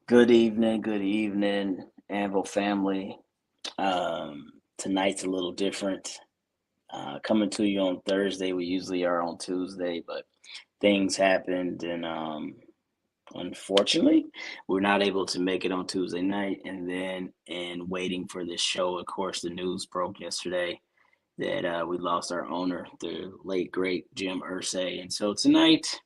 Good evening, Anvil family. Tonight's a little different. Coming to you on Thursday. We usually are on Tuesday, but things happened, and unfortunately, we're not able to make it on Tuesday night. And then, in waiting for this show, of course, the news broke yesterday that we lost our owner, the late great Jim Irsay. And so tonight,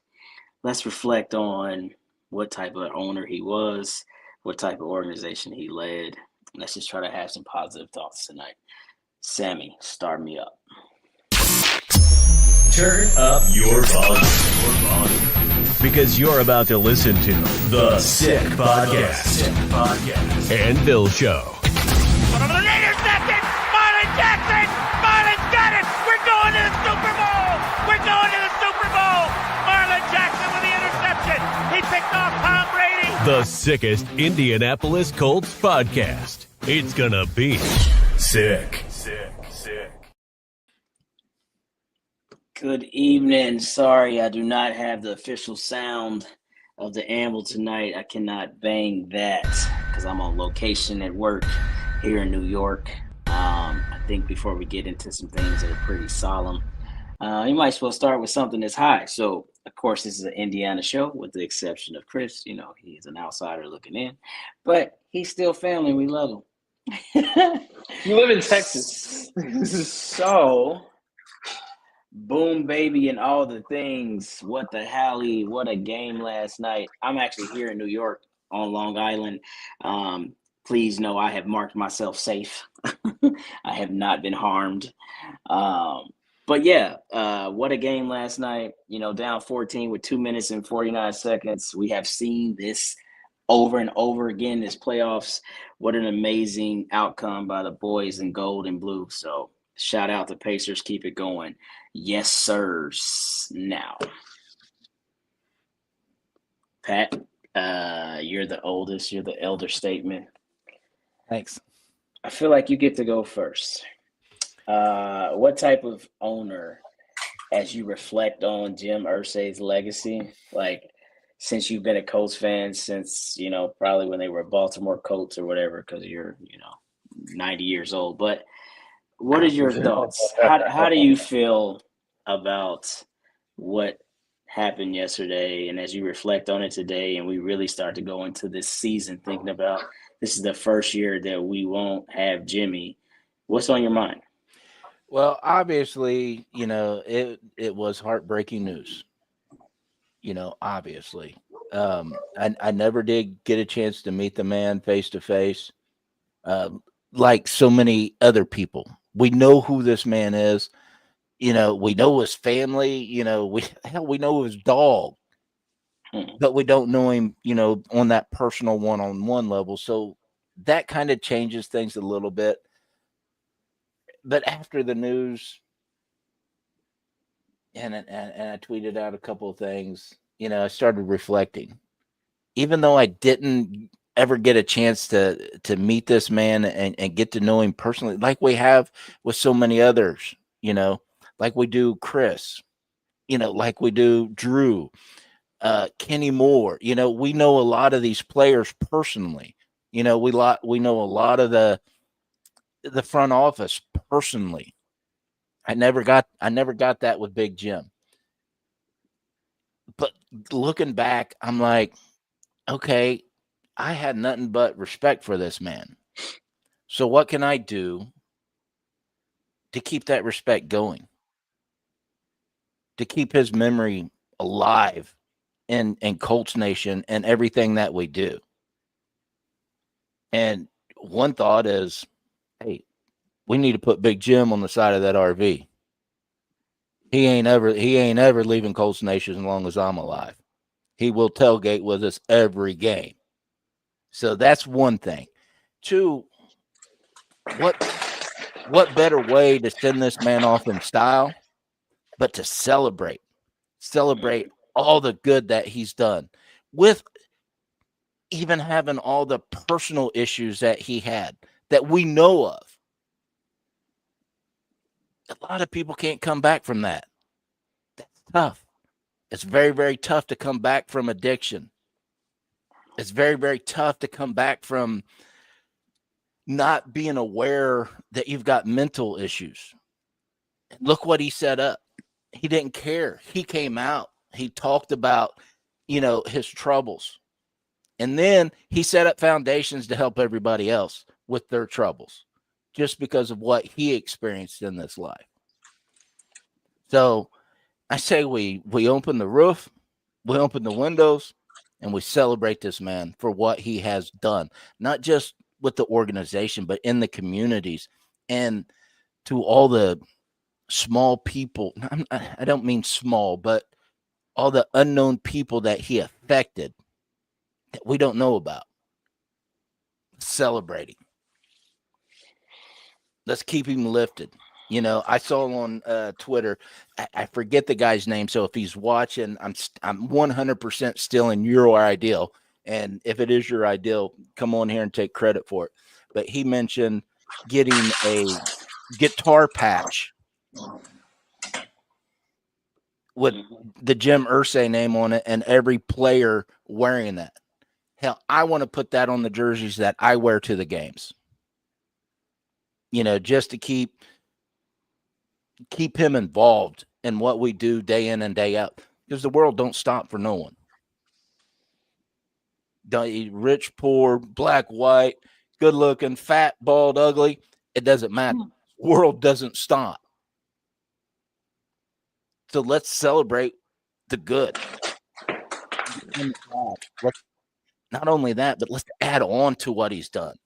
let's reflect on what type of owner he was, what type of organization he led. Let's just try to have some positive thoughts tonight. Sammy, start me up. Turn up your volume. Because you're about to listen to The Sick Podcast. Anvil Show. Intercepted! Marlon Jackson! Marlon's got it! We're going to the Super Bowl! We're going to the Super Bowl! Marlon Jackson with the interception! He picked off Tom Brady! The sickest Indianapolis Colts podcast. It's gonna be sick. Good evening. Sorry, I do not have the official sound of the Anvil tonight. I cannot bang that because I'm on location at work here in New York. I think before we get into some things that are pretty solemn, you might as well start with something that's high. So, of course, this is an Indiana show with the exception of Chris. You know, he is an outsider looking in, but he's still family. We love him. You live in Texas. So, boom, baby, and all the things. What the hally? What a game last night. I'm actually here in New York on Long Island. Please know I have marked myself safe. I have not been harmed. But yeah, what a game last night. You know, down 14 with 2 minutes and 49 seconds. We have seen this over and over again this playoffs. What an amazing outcome by the boys in gold and blue. So shout out to Pacers. Keep it going. Yes, sirs. Now, Pat, you're the oldest. You're the elder statesman. Thanks. I feel like you get to go first. What type of owner, as you reflect on Jim Irsay's legacy, like since you've been a Colts fan since, you know, probably when they were Baltimore Colts or whatever, because you're, 90 years old. But what are your thoughts? How do you feel about what happened yesterday? And as you reflect on it today, and we really start to go into this season thinking about this is the first year that we won't have Jimmy, what's on your mind? Well, obviously, it was heartbreaking news. Obviously. I never did get a chance to meet the man face to face, like so many other people. We know who this man is. We know his family. We know his dog, but we don't know him. On that personal one-on-one level. So that kind of changes things a little bit. But after the news, and I tweeted out a couple of things, I started reflecting. Even though I didn't ever get a chance to meet this man and get to know him personally, like we have with so many others, like we do Chris, like we do Drew, Kenny Moore. We know a lot of these players personally. We know a lot of the front office personally. I never got that with Big Jim. But looking back, I'm like, okay, I had nothing but respect for this man. So what can I do to keep that respect going? To keep his memory alive in Colts Nation and everything that we do. And one thought is, hey, we need to put Big Jim on the side of that RV. He ain't ever leaving Colts Nation as long as I'm alive. He will tailgate with us every game. So that's one thing. Two, what better way to send this man off in style but to celebrate all the good that he's done, with even having all the personal issues that he had that we know of. A lot of people can't come back from that. That's tough. It's very, very tough to come back from addiction. It's very, very tough to come back from not being aware that you've got mental issues. Look what he set up. He didn't care. He came out. He talked about, his troubles. And then he set up foundations to help everybody else with their troubles just because of what he experienced in this life. So I say we open the roof, we open the windows, and we celebrate this man for what he has done, not just with the organization, but in the communities and to all the small people. I don't mean small, but all the unknown people that he affected that we don't know about. Celebrating. Let's keep him lifted. I saw on Twitter, I forget the guy's name. So if he's watching, I'm 100% still in your ideal. And if it is your ideal, come on here and take credit for it. But he mentioned getting a guitar patch with the Jim Irsay name on it and every player wearing that. Hell, I want to put that on the jerseys that I wear to the games. Just to keep him involved in what we do day in and day out, because the world don't stop for no one. Rich, poor, black, white, good looking, fat, bald, ugly, it doesn't matter. World doesn't stop. So let's celebrate the good. Not only that, but let's add on to what he's done.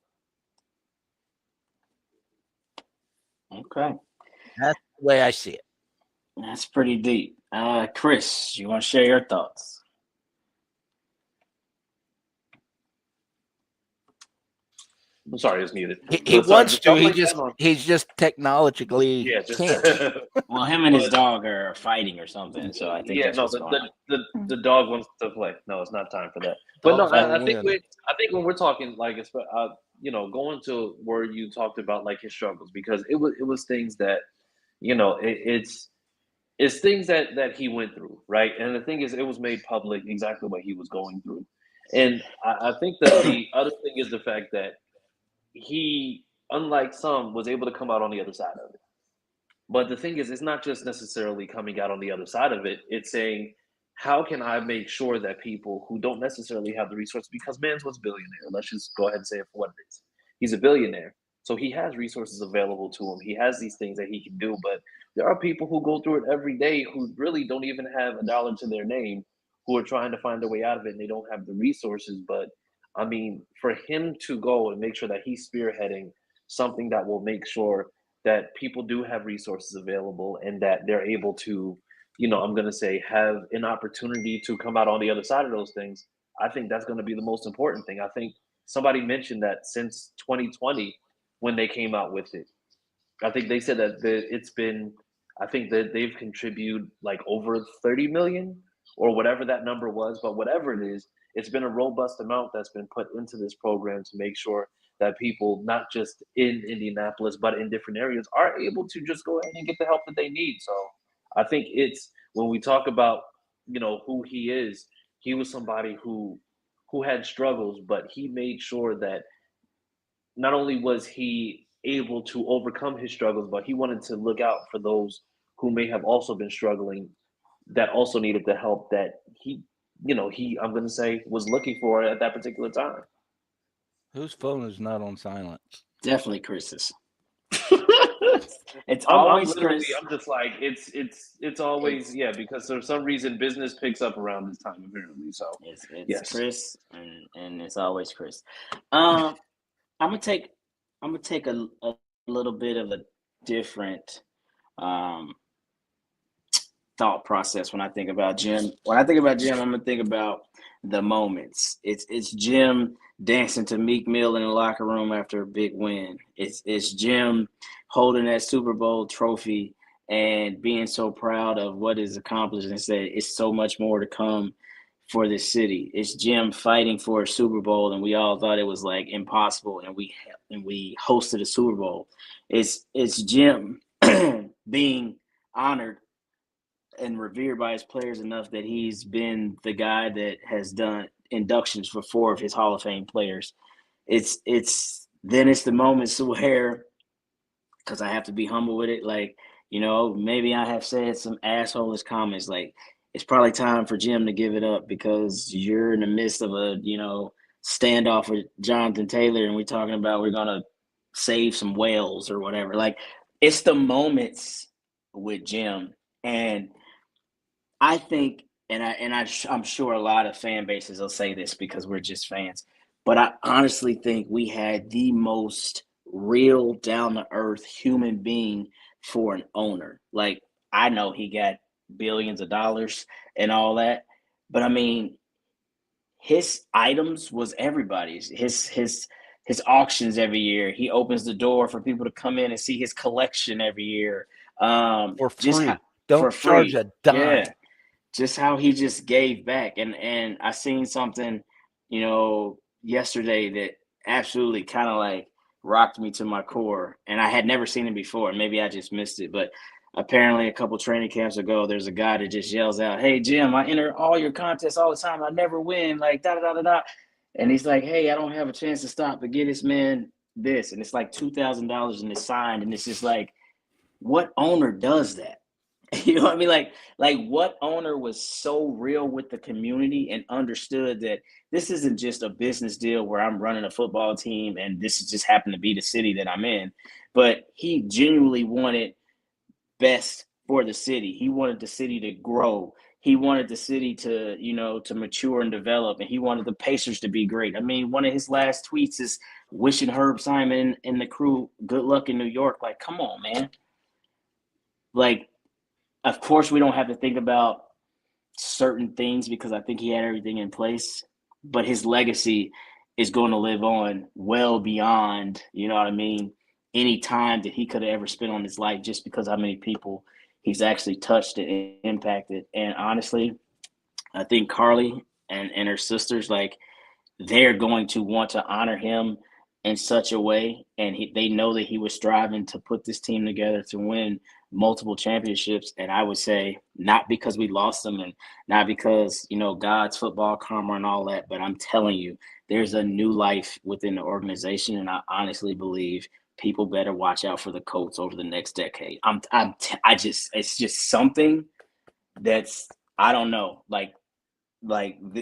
Okay. That's the way I see it. That's pretty deep. Chris, you want to share your thoughts? I'm sorry, it's muted. He wants to. He's just technologically can't. Well, him and his dog are fighting or something. So I think the dog wants to play. No, it's not time for that. But no, I think when we're talking like it's going to where you talked about like his struggles, because it was things that it's things that he went through, right? And the thing is, it was made public exactly what he was going through. And I think that the other thing is the fact that he, unlike some, was able to come out on the other side of it. But the thing is, it's not just necessarily coming out on the other side of it. It's saying, how can I make sure that people who don't necessarily have the resources, because Mans was a billionaire, let's just go ahead and say it for what it is. He's a billionaire. So he has resources available to him. He has these things that he can do. But there are people who go through it every day who really don't even have a dollar to their name, who are trying to find a way out of it, and they don't have the resources. But I mean, for him to go and make sure that he's spearheading something that will make sure that people do have resources available and that they're able to, I'm going to say, have an opportunity to come out on the other side of those things. I think that's going to be the most important thing. I think somebody mentioned that since 2020, when they came out with it, I think they said that it's been, I think that they've contributed like over 30 million or whatever that number was, but whatever it is, it's been a robust amount that's been put into this program to make sure that people, not just in Indianapolis, but in different areas, are able to just go ahead and get the help that they need. So I think it's, when we talk about, who he is, he was somebody who had struggles, but he made sure that not only was he able to overcome his struggles, but he wanted to look out for those who may have also been struggling, that also needed the help that he, I'm going to say, was looking for at that particular time. Whose phone is not on silence? Definitely Chris's. It's always Chris. I'm just like, it's always, because for some reason business picks up around this time apparently. So it's yes. Chris, and it's always Chris. I'm gonna take a little bit of a different thought process when I think about Jim. When I think about Jim, I'm gonna think about the moments. It's Jim dancing to Meek Mill in the locker room after a big win. It's Jim holding that Super Bowl trophy and being so proud of what is accomplished and say it's so much more to come for this city. It's Jim fighting for a Super Bowl, and we all thought it was like impossible, and we hosted a Super Bowl. It's Jim being honored and revered by his players enough that he's been the guy that has done inductions for 4 of his Hall of Fame players. It's the moments where, because I have to be humble with it, like, maybe I have said some assholish comments, like, it's probably time for Jim to give it up because you're in the midst of a, standoff with Jonathan Taylor, and we're talking about we're gonna save some whales or whatever. Like, it's the moments with Jim, and I think, I'm sure a lot of fan bases will say this because we're just fans, but I honestly think we had the most real, down to earth human being for an owner. Like, I know he got billions of dollars and all that, but I mean, his items was everybody's. His auctions every year. He opens the door for people to come in and see his collection every year. For Just free. for Don't charge free. a dime. Yeah, just how he just gave back. And I seen something, yesterday that absolutely kind of like rocked me to my core. And I had never seen it before. Maybe I just missed it, but apparently a couple training camps ago, there's a guy that just yells out, "Hey Jim, I enter all your contests all the time. I never win." Like, da da da da da. And he's like, "Hey, I don't have a chance to stop, but get this man this." And it's like $2,000 and it's signed. And it's just like, what owner does that? You know what I mean? Like what owner was so real with the community and understood that this isn't just a business deal where I'm running a football team and this just happened to be the city that I'm in, but he genuinely wanted best for the city. He wanted the city to grow. He wanted the city to, to mature and develop, and he wanted the Pacers to be great. I mean, one of his last tweets is wishing Herb Simon and the crew good luck in New York. Like, come on, man. Like, of course, we don't have to think about certain things because I think he had everything in place, but his legacy is going to live on well beyond, you know what I mean, any time that he could have ever spent on his life, just because how many people he's actually touched and impacted. And honestly, I think Carly and her sisters, like, they're going to want to honor him in such a way, and they know that he was striving to put this team together to win multiple championships. And I would say not because we lost them and not because, God's football karma and all that, but I'm telling you, there's a new life within the organization, and I honestly believe people better watch out for the Colts over the next decade. It's just something that's, I don't know,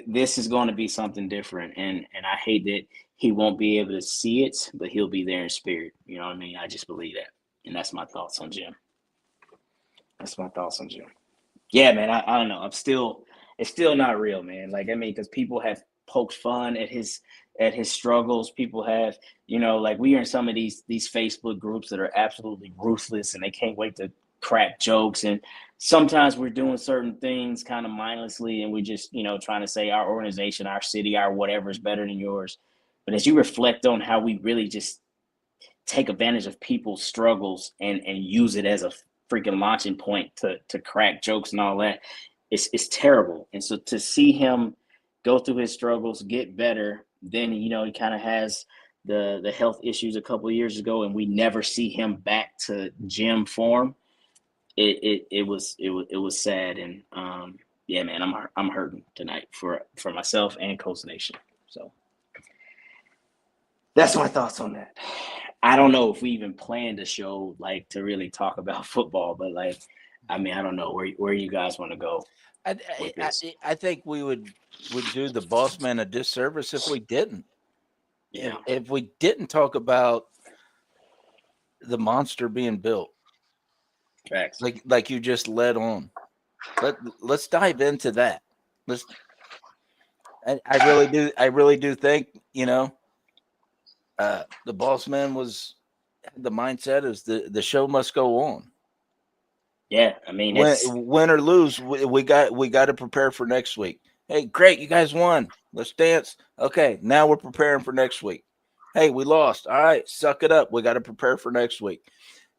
this is going to be something different, and I hate that he won't be able to see it, but he'll be there in spirit. You know what I mean? I just believe that, and that's my thoughts on Jim. Yeah, man. I don't know. It's still not real, man. Like, I mean, because people have poked fun at his struggles. People have, like, we are in some of these Facebook groups that are absolutely ruthless, and they can't wait to crack jokes. And sometimes we're doing certain things kind of mindlessly, and we just, trying to say our organization, our city, our whatever is better than yours. But as you reflect on how we really just take advantage of people's struggles and use it as a freaking launching point to crack jokes and all that, it's terrible. And so to see him go through his struggles, get better, then, he kind of has the health issues a couple of years ago, and we never see him back to Jim form. It was sad. And yeah, man, I'm hurting tonight for myself and Coast Nation. So that's my thoughts on that. I don't know if we even planned a show like to really talk about football, but like, I mean, I don't know where you guys want to go. I think we would do the boss man a disservice if we didn't. Yeah. If we didn't talk about the monster being built. Facts. Like you just led on. Let's dive into that. I really do think, the boss man the mindset is the show must go on. Yeah, I mean, win or lose, we got to prepare for next week. Hey, great, you guys won. Let's dance. Okay, now we're preparing for next week. Hey, we lost. All right, suck it up. We got to prepare for next week.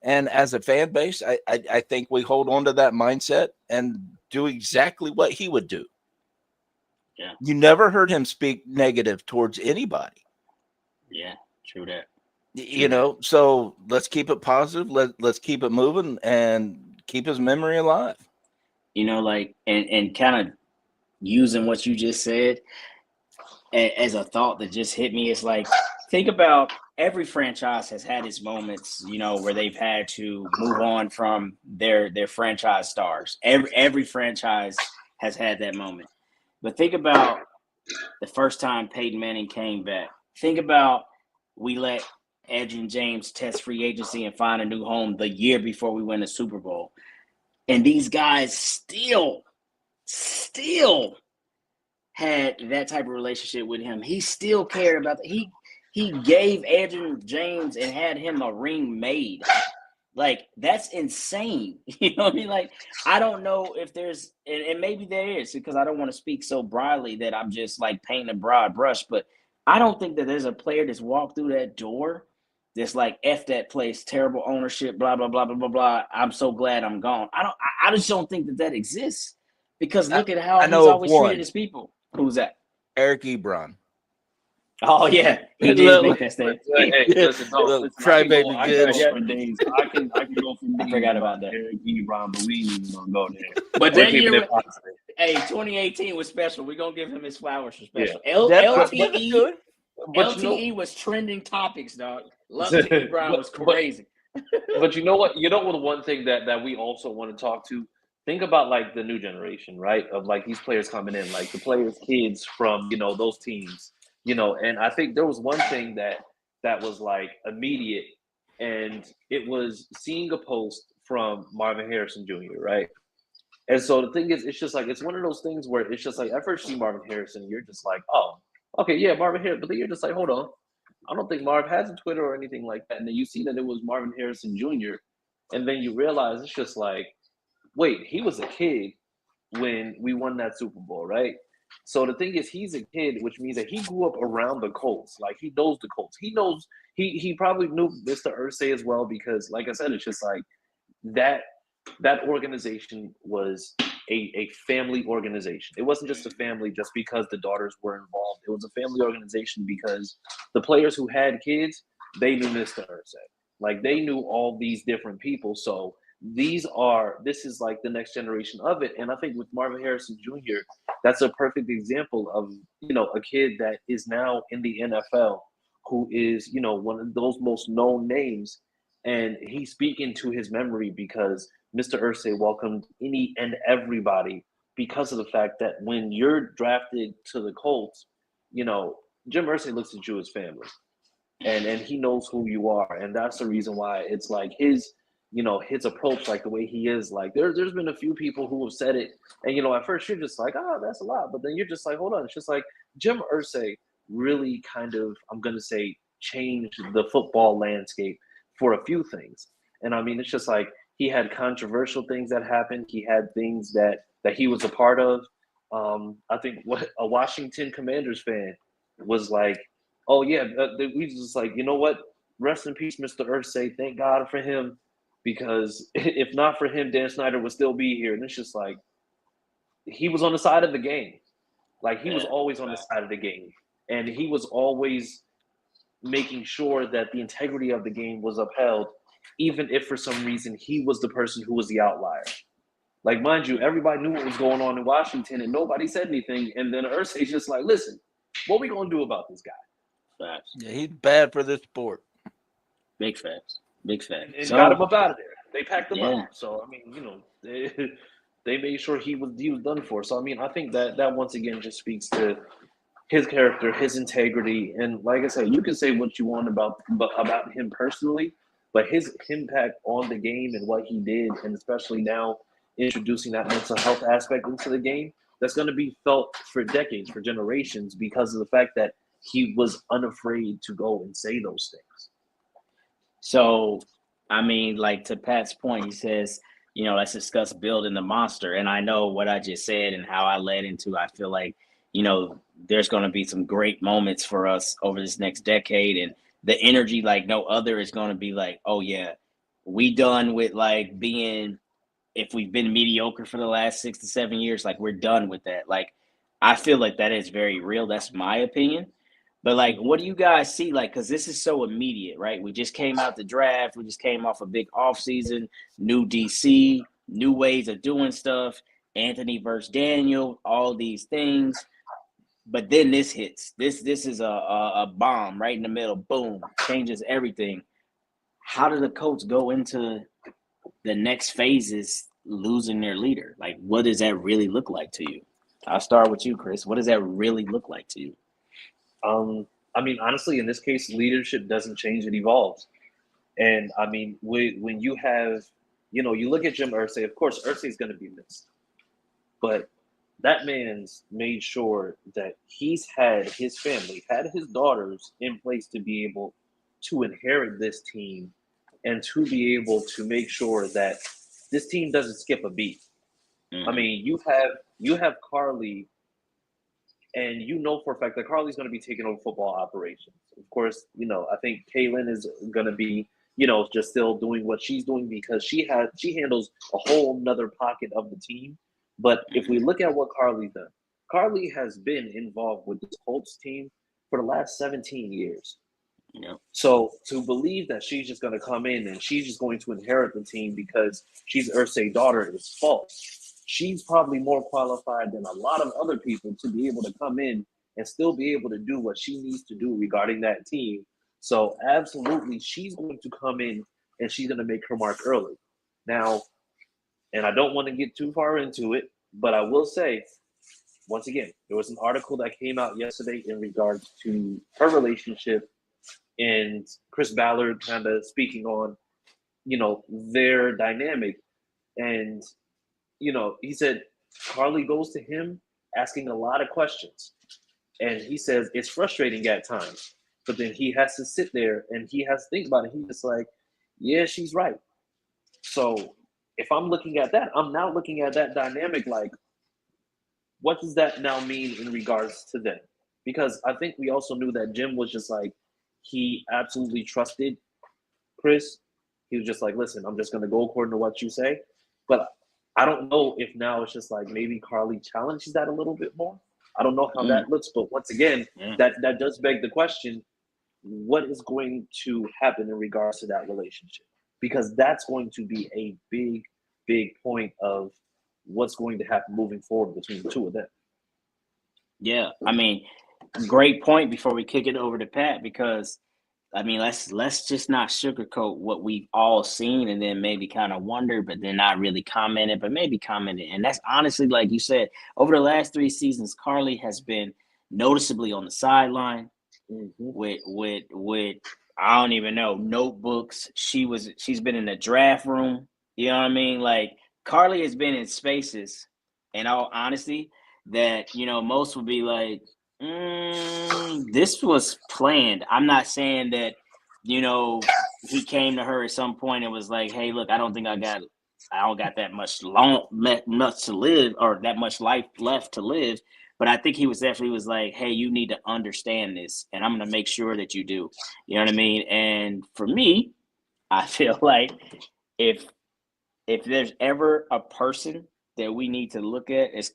And as a fan base, I think we hold on to that mindset and do exactly what he would do. Yeah. You never heard him speak negative towards anybody. Yeah, true that. So let's keep it positive. Let's keep it moving and keep his memory alive. Like, and kind of using what you just said, as a thought that just hit me is like, think about every franchise has had its moments, where they've had to move on from their franchise stars. Every franchise has had that moment. But think about the first time Peyton Manning came back. Think about we let Edgerrin James test free agency and find a new home the year before we win the Super Bowl. And these guys still had that type of relationship with him. He still cared about that. He gave Edgerrin James and had him a ring made. Like, that's insane. You know what I mean? Like, I don't know if there's, and maybe there is, because I don't want to speak so broadly that I'm just like painting a broad brush, but I don't think that there's a player that's walked through that door that's like, F that place, terrible ownership, blah, blah, blah, blah, blah, blah. I'm so glad I'm gone. I just don't think that exists, because look at how he's always treated his people. Who's that? Eric Ebron. Oh, yeah. He did make that statement. Try baby I good. can go for days. I can go for days. I forgot about that. Eric Ebron, but we ain't even gonna go there. But that year, 2018 was special. We're going to give him his flowers for special. LTE was trending topics, dog. Love to Ebron was crazy. But you know what? One thing that we also want to talk to, think about like the new generation, right? Of like these players coming in, like the players' kids from, those teams, and I think there was one thing that was like immediate, and it was seeing a post from Marvin Harrison Jr., right? And so the thing is, it's just like, it's one of those things where it's just like, at first you see Marvin Harrison, you're just like, oh, okay, yeah, Marvin Harrison. But then you're just like, hold on. I don't think Marv has a Twitter or anything like that. And then you see that it was Marvin Harrison Jr. And then you realize it's just like, wait, he was a kid when we won that Super Bowl, right? So the thing is, he's a kid, which means that he grew up around the Colts. Like, he knows the Colts. He knows, he probably knew Mr. Irsay as well, because like I said, it's just like that organization was a family organization. It wasn't just a family just because the daughters were involved. It was a family organization because the players who had kids, they knew Mr. Irsay. Like, they knew all these different people. So this is like the next generation of it. And I think with Marvin Harrison Jr., that's a perfect example of, a kid that is now in the NFL, who is, one of those most known names. And he's speaking to his memory because Mr. Irsay welcomed any and everybody, because of the fact that when you're drafted to the Colts, Jim Irsay looks at you as family, and he knows who you are. And that's the reason why it's like his approach, like the way he is, like there's been a few people who have said it. And, at first you're just like, oh, that's a lot. But then you're just like, hold on. It's just like Jim Irsay really kind of, I'm going to say, changed the football landscape for a few things. And I mean, it's just like, he had controversial things that happened. He had things that he was a part of. I think what a Washington Commanders fan was like, oh, yeah, we just like, you know what? Rest in peace, Mr. Irsay. Thank God for him, because if not for him, Dan Snyder would still be here. And it's just like, he was on the side of the game. Like, he was always on the side of the game. And he was always making sure that the integrity of the game was upheld, even if for some reason he was the person who was the outlier. Like, mind you, everybody knew what was going on in Washington and nobody said anything. And then Irsay's just like, listen, what we going to do about this guy? Facts. Yeah, he's bad for this sport. Big facts. And got him up out of there. They packed him up. So, I mean, they made sure he was done for. So, I mean, I think that once again just speaks to his character, his integrity. And like I said, you can say what you want about him personally, but his impact on the game and what he did, and especially now introducing that mental health aspect into the game, that's going to be felt for decades, for generations, because of the fact that he was unafraid to go and say those things. So, I mean, like, to Pat's point, he says, let's discuss building the monster. And I know what I just said and how I led into, I feel like, there's going to be some great moments for us over this next decade. And the energy like no other is going to be like, oh, yeah, we done with like being, if we've been mediocre for the last 6 to 7 years, like we're done with that. Like, I feel like that is very real. That's my opinion. But like, what do you guys see? Like, because this is so immediate, right? We just came out the draft. We just came off a big offseason, new DC, new ways of doing stuff, Anthony versus Daniel, all these things. But then this hits. This is a bomb right in the middle. Boom, changes everything. How do the Colts go into the next phases losing their leader? Like, what does that really look like to you? I'll start with you, Chris. What does that really look like to you? I mean, honestly, in this case, leadership doesn't change; it evolves. And I mean, when you have, you look at Jim Irsay. Of course, Irsay is going to be missed, but that man's made sure that he's had his family, had his daughters in place to be able to inherit this team and to be able to make sure that this team doesn't skip a beat. I mean, you have Carly, and you know for a fact that Carly's going to be taking over football operations. Of course, I think Kaylin is going to be, just still doing what she's doing because she handles a whole nother pocket of the team. But if we look at what Carly's done, Carly has been involved with this Colts team for the last 17 years. Yeah. So to believe that she's just going to come in and she's just going to inherit the team because she's Irsay's daughter is false. She's probably more qualified than a lot of other people to be able to come in and still be able to do what she needs to do regarding that team. So absolutely, she's going to come in and she's going to make her mark early. Now, and I don't want to get too far into it, but I will say, once again, there was an article that came out yesterday in regards to her relationship and Chris Ballard kind of speaking on, their dynamic. And, he said Carly goes to him asking a lot of questions. And he says it's frustrating at times. But then he has to sit there and he has to think about it. He's just like, yeah, she's right. So if I'm looking at that, I'm now looking at that dynamic like, what does that now mean in regards to them? Because I think we also knew that Jim was just like, he absolutely trusted Chris. He was just like, listen, I'm just going to go according to what you say. But I don't know if now it's just like maybe Carly challenges that a little bit more. I don't know how that looks. But once again, that does beg the question, what is going to happen in regards to that relationship? Because that's going to be a big, big point of what's going to happen moving forward between the two of them. Yeah, I mean, great point before we kick it over to Pat, because I mean, let's just not sugarcoat what we've all seen and then maybe kind of wonder, but then not really commented, but maybe commented. And that's honestly, like you said, over the last 3 seasons, Carly has been noticeably on the sideline with I don't even know, notebooks. She's been in the draft room. You know what I mean? Like, Carly has been in spaces, in all honesty, that, most would be like, this was planned. I'm not saying that, he came to her at some point and was like, hey, look, I don't got that much much to live, or that much life left to live. But I think he was definitely was like, hey, you need to understand this, and I'm going to make sure that you do. You know what I mean? And for me, I feel like if there's ever a person that we need to look at, and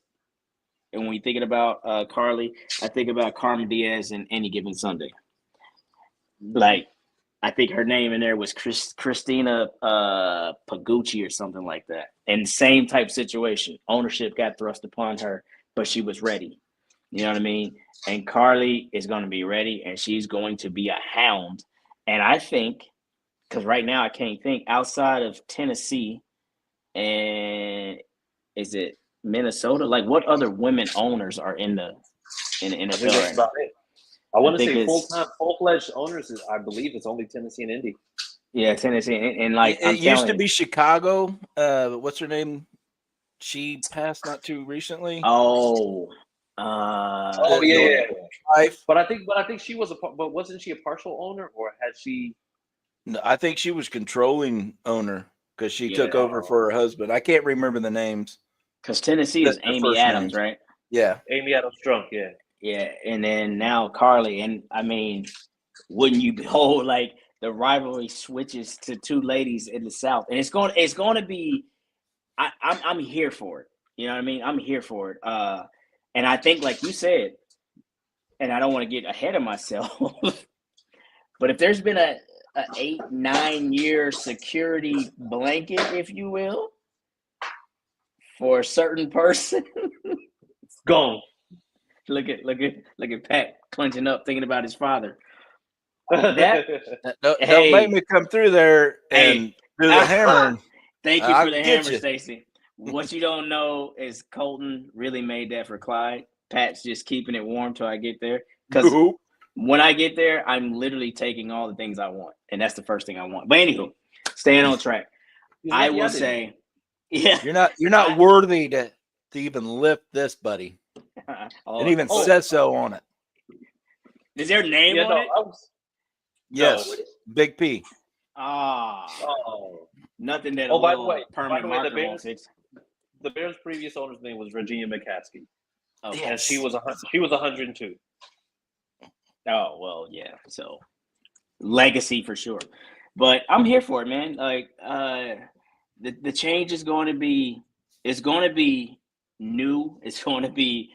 when we're thinking about Carly, I think about Carmen Diaz in Any Given Sunday. Like, I think her name in there was Christina Pagucci or something like that. And same type situation. Ownership got thrust upon her, but she was ready. You know what I mean? And Carly is going to be ready, and she's going to be a hound. And I think, because right now I can't think, outside of Tennessee and is it Minnesota? Like, what other women owners are in the NFL? That's about it. I want to say full-time, full-fledged owners is, I believe it's only Tennessee and Indy. Yeah, Tennessee. And like, it used to be Chicago. What's her name? She passed not too recently. Oh, yeah. But I think she was but wasn't she a partial owner, or had she? No, I think she was controlling owner because she took over for her husband. I can't remember the names. Because Tennessee is Amy Adams, right? Yeah, Amy Adams Strunk. Yeah. Yeah, and then now Carly, and I mean, wouldn't you behold, like, the rivalry switches to two ladies in the South, and it's going to be. I'm here for it. You know what I mean? I'm here for it. And I think, like you said, and I don't want to get ahead of myself, but if there's been a 8-9 year security blanket, if you will, for a certain person, gone. Look at Pat clenching up, thinking about his father. That Don't make hey me come through there and hey. do the hammering. Thank you I'll for the get hammer, you. Stacy. What you don't know is Colton really made that for Clyde. Pat's just keeping it warm till I get there. Because Nope. when I get there, I'm literally taking all the things I want, and that's the first thing I want. But anywho, staying on track, I will say, yeah, You're not worthy to even lift this, buddy. It even says so on it. Is there a name on it? Yes, No. Big P. Nothing that. By the way, permanent marker won't fix. The Bears' previous owner's name was Regina McCaskey. Okay. And she was 102. Oh well, yeah. So legacy for sure. But I'm here for it, man. Like the change is going to be. It's going to be new. It's going to be.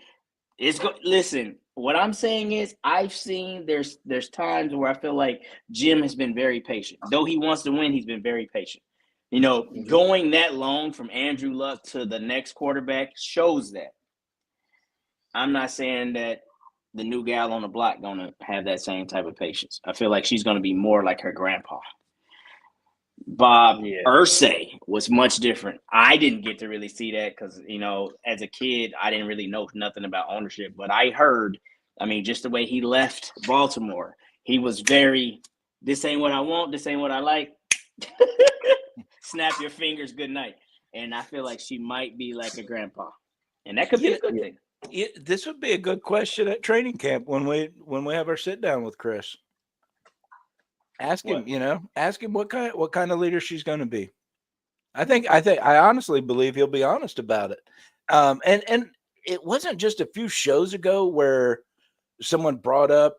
Listen. What I'm saying is, I've seen there's times where I feel like Jim has been very patient. Though he wants to win, he's been very patient. You know, going that long from Andrew Luck to the next quarterback shows that. I'm not saying that the new gal on the block gonna have that same type of patience. I feel like she's gonna be more like her grandpa. Bob Irsay was much different. I didn't get to really see that because, you know, as a kid, I didn't really know nothing about ownership. But I heard, I mean, just the way he left Baltimore, he was very, this ain't what I want, this ain't what I like. Snap your fingers, good night. And I feel like she might be like a grandpa. And that could be a good thing. This would be a good question at training camp when we have our sit down with Chris. Ask him, ask him what kind of leader she's going to be. I honestly believe he'll be honest about it. And it wasn't just a few shows ago where someone brought up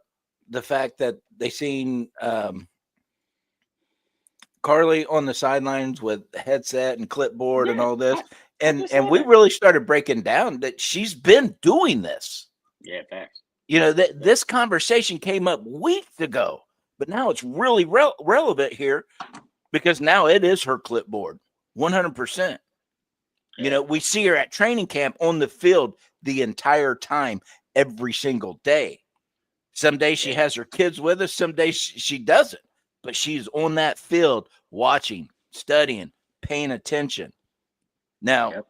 the fact that they seen Carly on the sidelines with headset and clipboard and all this. And we really started breaking down that she's been doing this. Yeah, facts. This conversation came up weeks ago, but now it's really relevant here because now it is her clipboard, 100%. We see her at training camp on the field the entire time, every single day. Some days she has her kids with us, some days she doesn't, but she's on that field watching, studying, paying attention. Now,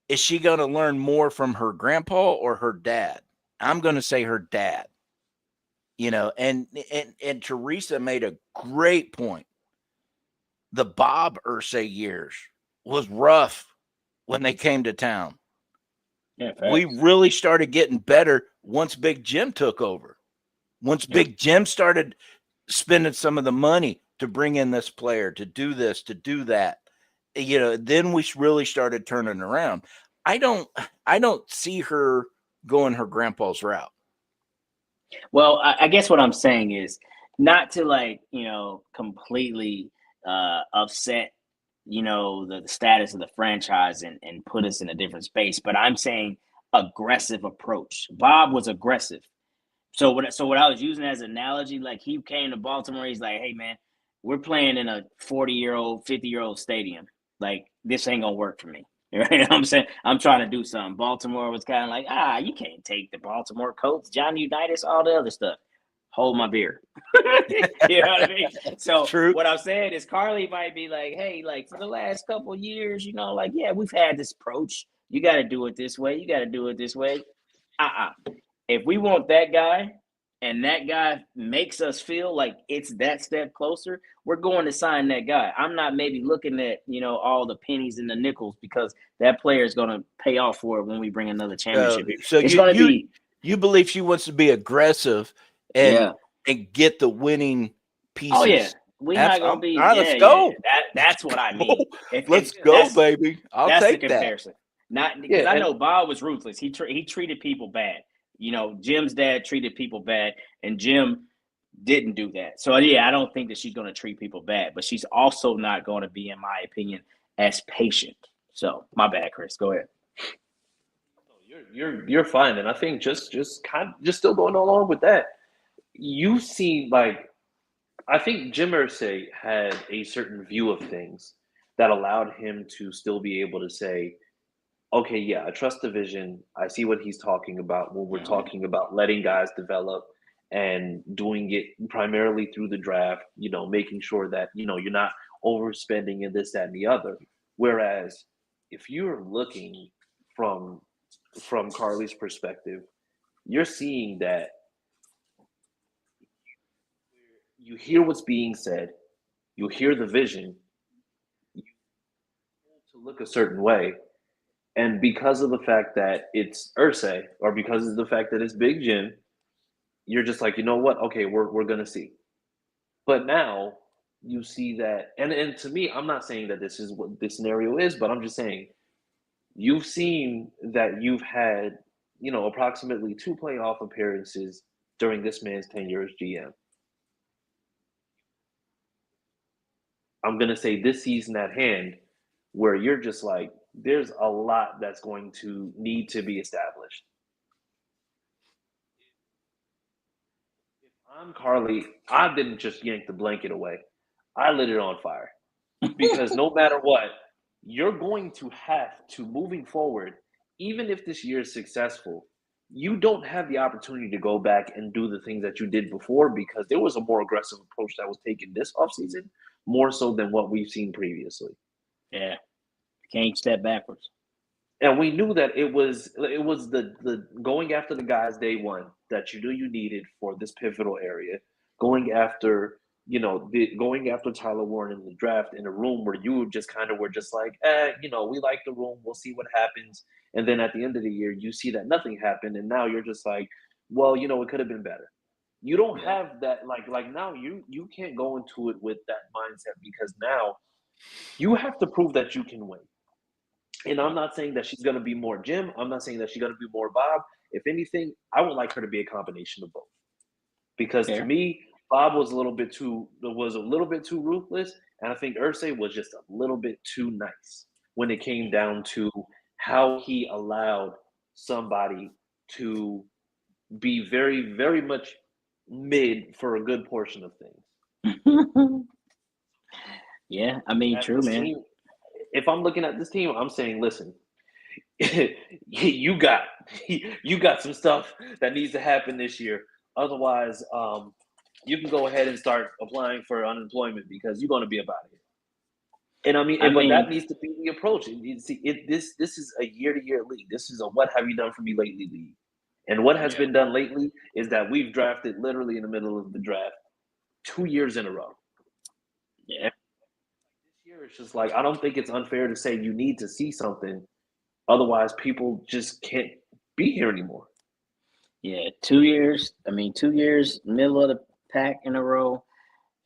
is she going to learn more from her grandpa or her dad? I'm going to say her dad. And Teresa made a great point. The Bob Irsay years was rough when they came to town. Yeah, we really started getting better once Big Jim took over. Once Big Jim started spending some of the money to bring in this player, to do this, to do that, then we really started turning around. I don't see her going her grandpa's route. Well, I guess what I'm saying is not to completely upset, the status of the franchise and put us in a different space. But I'm saying aggressive approach. Bob was aggressive. So what I was using as an analogy, like he came to Baltimore, he's like, hey man, we're playing in a 40-year-old, 50-year-old stadium. Like this ain't gonna work for me. Right? You know what I'm saying? I'm trying to do something. Baltimore was kind of like, you can't take the Baltimore Colts, Johnny Unitas, all the other stuff. Hold my beer. You know what I mean? So what I'm saying is Carly might be like, hey, like for the last couple of years, we've had this approach. You got to do it this way. You got to do it this way. If we want that guy and that guy makes us feel like it's that step closer, we're going to sign that guy. I'm not maybe looking at, all the pennies and the nickels because that player is going to pay off for it when we bring another championship. So you believe she wants to be aggressive and get the winning pieces. Oh, yeah. We're not going to be. All right, let's go. That's what I mean. Let's go, baby. I'll take the comparison. Not because I know Bob was ruthless. He treated people bad. Jim's dad treated people bad, and Jim didn't do that. So, I don't think that she's going to treat people bad, but she's also not going to be, in my opinion, as patient. So, my bad, Chris. Go ahead. You're fine, and I think just still going along with that. You see, I think Jim Irsay had a certain view of things that allowed him to still be able to say, okay, yeah, I trust the vision. I see what he's talking about when we're talking about letting guys develop and doing it primarily through the draft, making sure that, you're not overspending and this, that, and the other. Whereas if you're looking from Carly's perspective, you're seeing that you hear what's being said, you hear the vision, you to look a certain way. And because of the fact that it's Irsay, or because of the fact that it's Big Jim, you're just like, you know what? Okay, we're gonna see. But now you see that, and to me, I'm not saying that this is what this scenario is, but I'm just saying you've seen that you've had, approximately 2 playoff appearances during this man's tenure as GM. I'm gonna say this season at hand, where you're just like, there's a lot that's going to need to be established. If I'm Carly, I didn't just yank the blanket away. I lit it on fire. Because no matter what, you're going to have to, moving forward, even if this year is successful, you don't have the opportunity to go back and do the things that you did before, because there was a more aggressive approach that was taken this offseason, more so than what we've seen previously. Yeah. Can't step backwards. And we knew that it was the going after the guys day one that you knew you needed for this pivotal area, going after going after Tyler Warren in the draft in a room where you just kind of were just like, we like the room, we'll see what happens. And then at the end of the year, you see that nothing happened, and now you're just like, well, it could have been better. You don't have that, like now you can't go into it with that mindset, because now you have to prove that you can win. And I'm not saying that she's going to be more Jim. I'm not saying that she's going to be more Bob. If anything, I would like her to be a combination of both. Because to me, Bob was a little bit too ruthless, and I think Irsay was just a little bit too nice when it came down to how he allowed somebody to be very, very much mid for a good portion of things. Yeah, I mean, true, man. Team, if I'm looking at this team, I'm saying, listen, you got some stuff that needs to happen this year. Otherwise, you can go ahead and start applying for unemployment, because you're going to be about it. And but that needs to be the approach. This is a year-to-year league. This is a what have you done for me lately league. And what has been done lately is that we've drafted literally in the middle of the draft 2 years in a row. Yeah. This year, it's just like, I don't think it's unfair to say you need to see something. Otherwise, people just can't be here anymore. Yeah, 2 years. I mean, 2 years, middle of the pack in a row.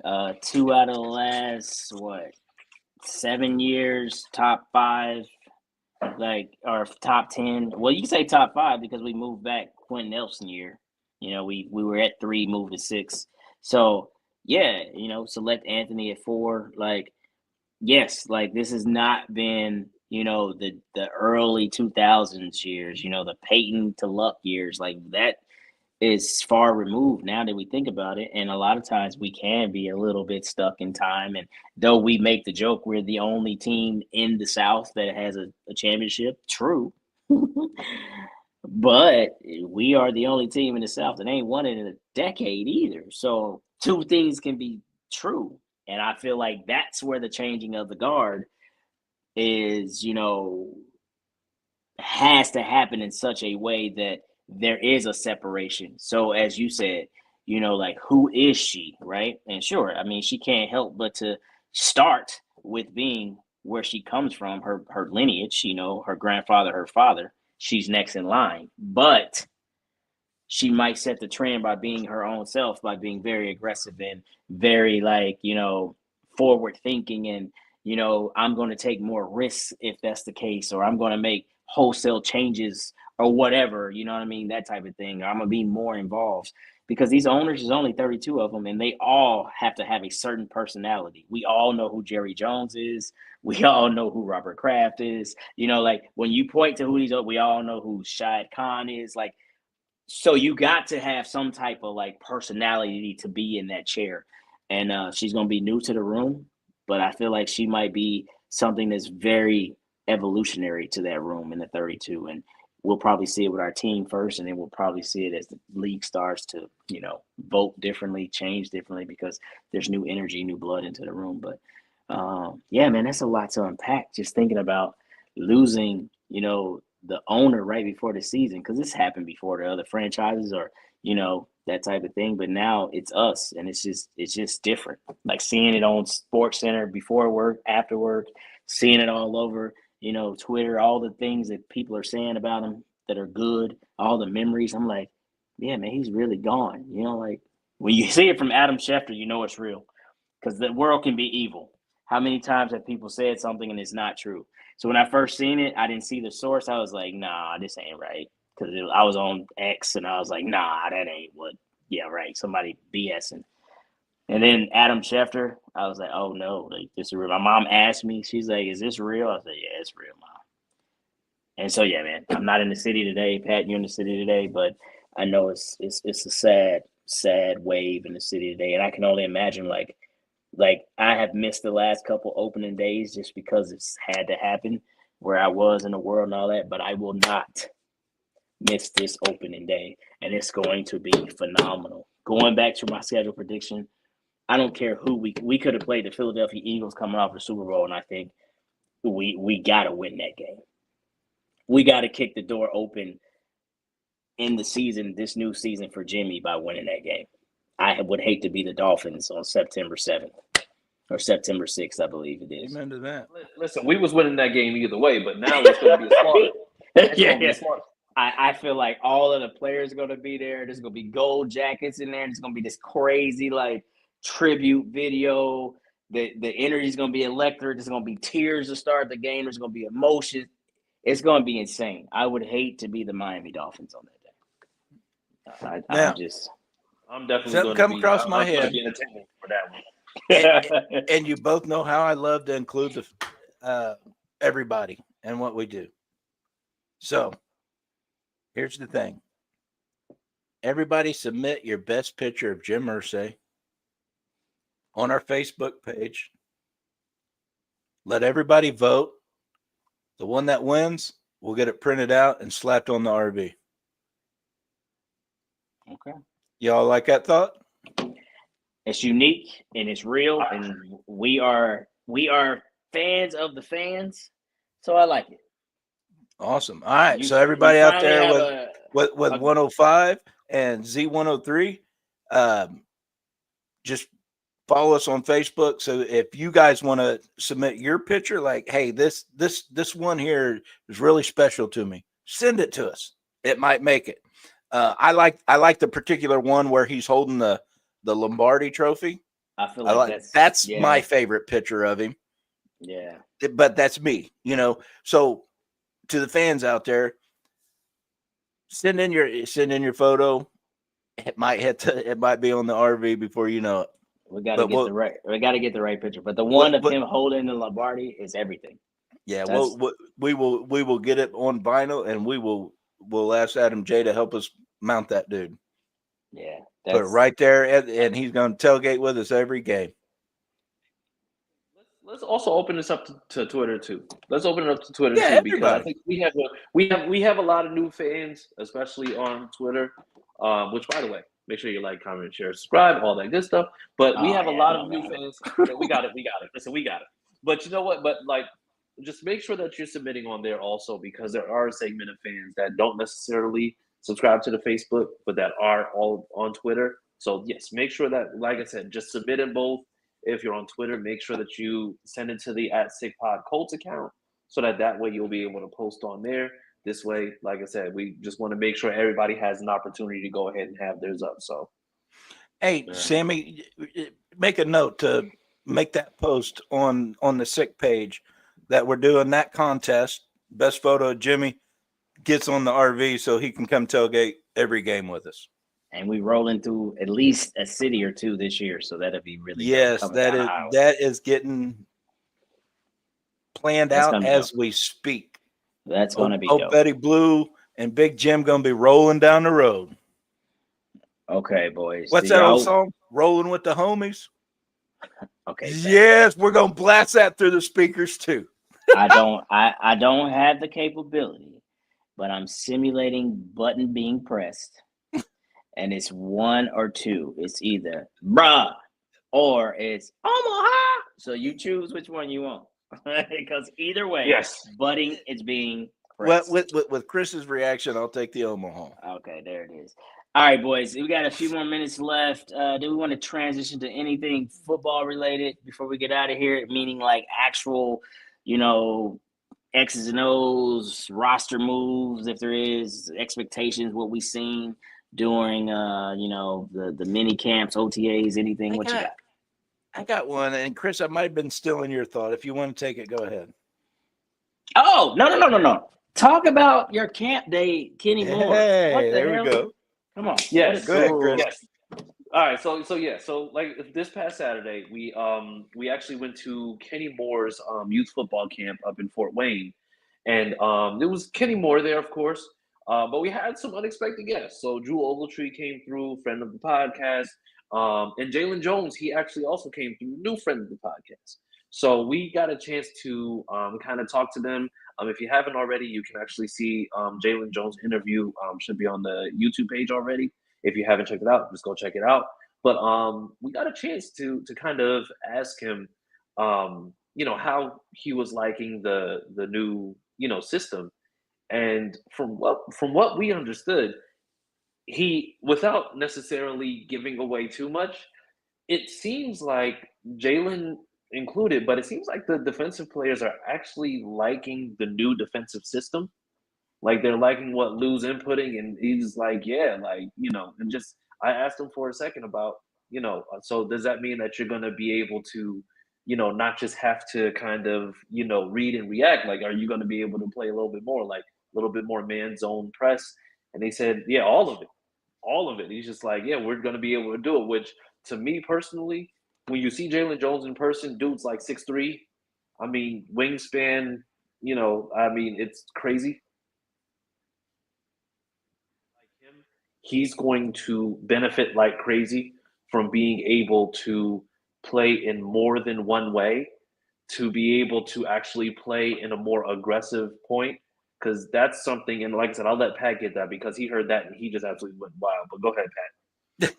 2 out of the last, 7 years, top 5, or top 10. Well, you can say top 5 because we moved back Quentin Nelson year. We were at 3, moved to 6. So, yeah, select Anthony at 4. Yes, this has not been, the early 2000s years, the Peyton to Luck years. That is far removed now that we think about it. And a lot of times we can be a little bit stuck in time. And though we make the joke, we're the only team in the South that has a championship. True. But we are the only team in the South that ain't won it in a decade either. So 2 things can be true. And I feel like that's where the changing of the guard is, has to happen in such a way that there is a separation. So as you said, who is she, right? And sure, I mean, she can't help but to start with being where she comes from, her lineage, her grandfather, her father. She's next in line. But she might set the trend by being her own self, by being very aggressive and very forward thinking, and I'm going to take more risks if that's the case, or I'm going to make wholesale changes or whatever, you know what I mean, that type of thing, or I'm going to be more involved, because these owners, there's only 32 of them, and they all have to have a certain personality. We all know who Jerry Jones is. We all know who Robert Kraft is. When you point to who these are, we all know who Shahid Khan is. So you got to have some type of personality to be in that chair. And she's going to be new to the room, but I feel like she might be something that's very evolutionary to that room in the 32, and we'll probably see it with our team first, and then we'll probably see it as the league starts to, vote differently, change differently, because there's new energy, new blood into the room. But yeah, man, that's a lot to unpack. Just thinking about losing, the owner right before the season, because this happened before to other franchises or, that type of thing. But now it's us, and it's just different. Like seeing it on Sports Center before work, after work, seeing it all over, Twitter, all the things that people are saying about him that are good, all the memories. I'm like, yeah, man, he's really gone. Like when you see it from Adam Schefter, it's real, because the world can be evil. How many times have people said something and it's not true? So when I first seen it, I didn't see the source. I was like, nah, this ain't right. Because I was on X and I was like, nah, that ain't what. Yeah, right. Somebody BSing. And then Adam Schefter, I was like, oh no, like this is real. My mom asked me, she's like, is this real? I was like, yeah, it's real, Mom. And so yeah, man, I'm not in the city today. Pat, you're in the city today, but I know it's a sad wave in the city today. And I can only imagine like I have missed the last couple opening days just because it's had to happen where I was in the world and all that, but I will not miss this opening day, and it's going to be phenomenal. Going back to my schedule prediction, I don't care who we could have played the Philadelphia Eagles coming off the Super Bowl, and I think we got to win that game. We got to kick the door open in the season, this new season for Jimmy, by winning that game. I would hate to be the Dolphins on September 7th or September 6th, I believe it is. Amen to that. Listen, we was winning that game either way, but now it's going to be a slaughter. It's going to be a slaughter. I feel like all of the players are going to be there. There's going to be gold jackets in there. There's going to be this crazy like tribute video. The energy is going to be electric. There's going to be tears to start the game. There's going to be emotion. It's going to be insane. I would hate to be the Miami Dolphins on that day. I'm definitely something going come to be, across I'm my going head to be in attendance for that one. and you both know how I love to include everybody and what we do. So here's the thing. Everybody submit your best picture of Jim Irsay on our Facebook page. Let everybody vote. The one that wins, we'll get it printed out and slapped on the RV. Okay. Y'all like that thought? It's unique and it's real, and we are fans of the fans, so I like it. Awesome. All right. So everybody out there with 105 and Z103, just follow us on Facebook. So if you guys want to submit your picture, like, hey, this one here is really special to me, send it to us. It might make it. I like the particular one where he's holding the Lombardi trophy. I feel like that's my favorite picture of him. Yeah. But that's me, So to the fans out there, send in your photo. It might be on the RV before you know it. We got to get the right picture. But the one of him holding the Lombardi is everything. Yeah, we will get it on vinyl, and we'll ask Adam J to help us mount that dude. Yeah. Put it right there, and he's going to tailgate with us every game. Let's also open this up to Twitter too. Let's open it up to Twitter too, because I think we have a lot of new fans, especially on Twitter. Which, by the way, make sure you like, comment, share, subscribe, all that good stuff. But we have a lot of new fans. We got it. Listen, we got it. But you know what? But like, just make sure that you're submitting on there also, because there are a segment of fans that don't necessarily subscribe to the Facebook, but that are all on Twitter. So yes, make sure that, like I said, just submit in both. If you're on Twitter, make sure that you send it to the @SickPodColts account, so that way you'll be able to post on there. This way, like I said, we just want to make sure everybody has an opportunity to go ahead and have theirs up. So, hey, Sammy, make a note to make that post on the Sick page that we're doing that contest. Best photo of Jimmy gets on the RV so he can come tailgate every game with us. And we rolling through at least a city or two this year, so that'll be really that is getting planned out as we speak. That's going to be dope. Betty Blue and Big Jim going to be rolling down the road. Okay, boys. What's that old song? Rolling with the Homies. Okay. Yes, we're going to blast that through the speakers too. I don't have the capability, but I'm simulating button being pressed, and it's one or two. It's either bruh or it's Omaha. So you choose which one you want, because either way, Yes. butting is being Well, pressed. with Chris's reaction, I'll take the Omaha. Okay, there it is. All right, boys, we got a few more minutes left. Do we want to transition to anything football related before we get out of here? Meaning like actual, X's and O's, roster moves, if there is, expectations, what we seen during, the mini camps, OTAs, anything. What you got? I got one, and Chris, I might have been stealing your thought. If you want to take it, go ahead. Oh, no. Talk about your camp day, Kenny Moore. Hey, What the there hell? we go. Come on. Yes. Go ahead, Chris. Yes. All right. So like this past Saturday, we actually went to Kenny Moore's youth football camp up in Fort Wayne, and there was Kenny Moore there, of course. But we had some unexpected guests. So Drew Ogletree came through, friend of the podcast, and Jalen Jones. He actually also came through, new friend of the podcast. So we got a chance to kind of talk to them. If you haven't already, you can actually see Jalen Jones' interview. Should be on the YouTube page already. If you haven't checked it out, just go check it out. But we got a chance to kind of ask him, how he was liking the new system. And from what we understood, he, without necessarily giving away too much, it seems like Jalen included, but it seems like the defensive players are actually liking the new defensive system. Like they're liking what Lou's inputting, and he's like, yeah, and just I asked him for a second about, so does that mean that you're gonna be able to, not just have to kind of, read and react? Like, are you gonna be able to play a little bit more, like a little bit more man zone press? And they said, yeah, all of it. All of it. He's just like, yeah, we're gonna be able to do it, which to me personally, when you see Jalen Jones in person, dude's like 6'3". I mean, wingspan, it's crazy. Like him, he's going to benefit like crazy from being able to play in more than one way, to be able to actually play in a more aggressive point. Because that's something, and like I said, I'll let Pat get that because he heard that and he just absolutely went wild. But go ahead, Pat.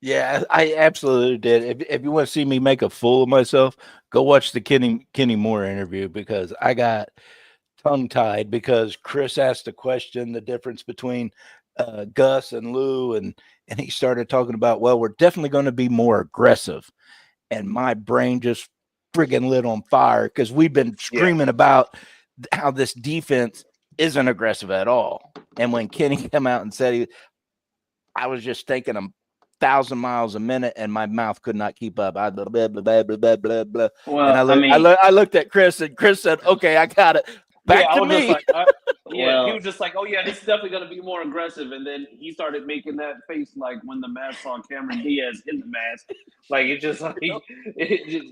Yeah, I absolutely did. If you want to see me make a fool of myself, go watch the Kenny Moore interview, because I got tongue-tied because Chris asked a question, the difference between Gus and Lou, and he started talking about, well, we're definitely going to be more aggressive. And my brain just friggin' lit on fire because we've been screaming about how this defense isn't aggressive at all. And when Kenny came out and said I was just thinking 1,000 miles a minute, and my mouth could not keep up. I blah, blah, blah, blah, blah, blah, blah. Well, And I looked at Chris, and Chris said, okay, I got it. Back to me. He was just like, oh yeah, this is definitely going to be more aggressive. And then he started making that face like when the mask saw Cameron Diaz in the mask. Like it just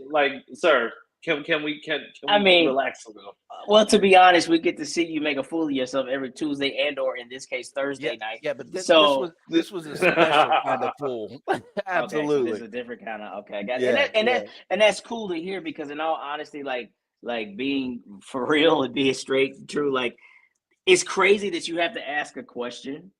like, sir, can we relax a little? Well, to be honest, we get to see you make a fool of yourself every Tuesday and or in this case Thursday night. Yeah, but this was a special kind of fool. Absolutely, okay, so this is a different kind of I got it. And that's cool to hear, because in all honesty, like being for real and being straight and true, like it's crazy that you have to ask a question